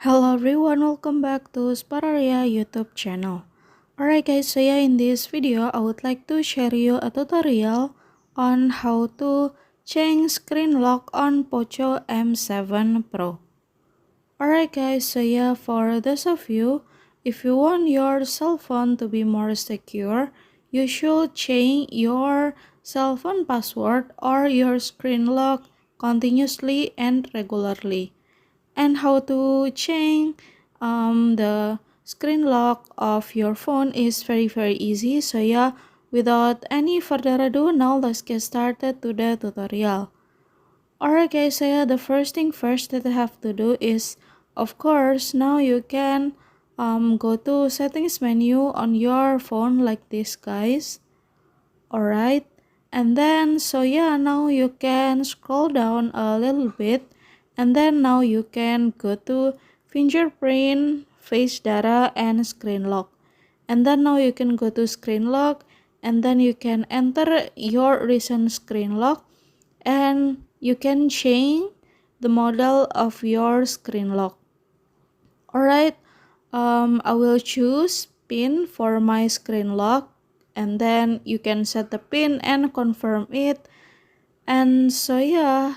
Hello everyone, welcome back to Spararia YouTube channel. Alright guys, so yeah, in this video I would like to share you a tutorial on how to change screen lock on Poco M7 Pro. Alright guys, so yeah, for those of you, if you want your cell phone to be more secure, you should change your cell phone password or your screen lock continuously and regularly. And how to change the screen lock of your phone is very easy. So yeah, without any further ado, now let's get started to the tutorial. Alright guys, so yeah, the first thing first that I have to do is, of course, now you can go to settings menu on your phone like this guys. Alright, and then so yeah, now you can scroll down a little bit, and then now you can go to fingerprint, face data, and screen lock. And then now you can go to screen lock, and then you can enter your recent screen lock, and you can change the model of your screen lock. Alright, I will choose pin for my screen lock, and then you can set the pin and confirm it. And so yeah,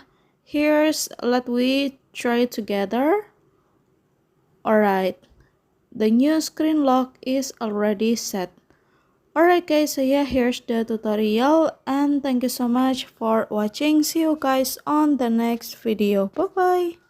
let we try together. Alright, the new screen lock is already set. Alright guys, so yeah, here's the tutorial, and thank you so much for watching. See you guys on the next video. Bye bye.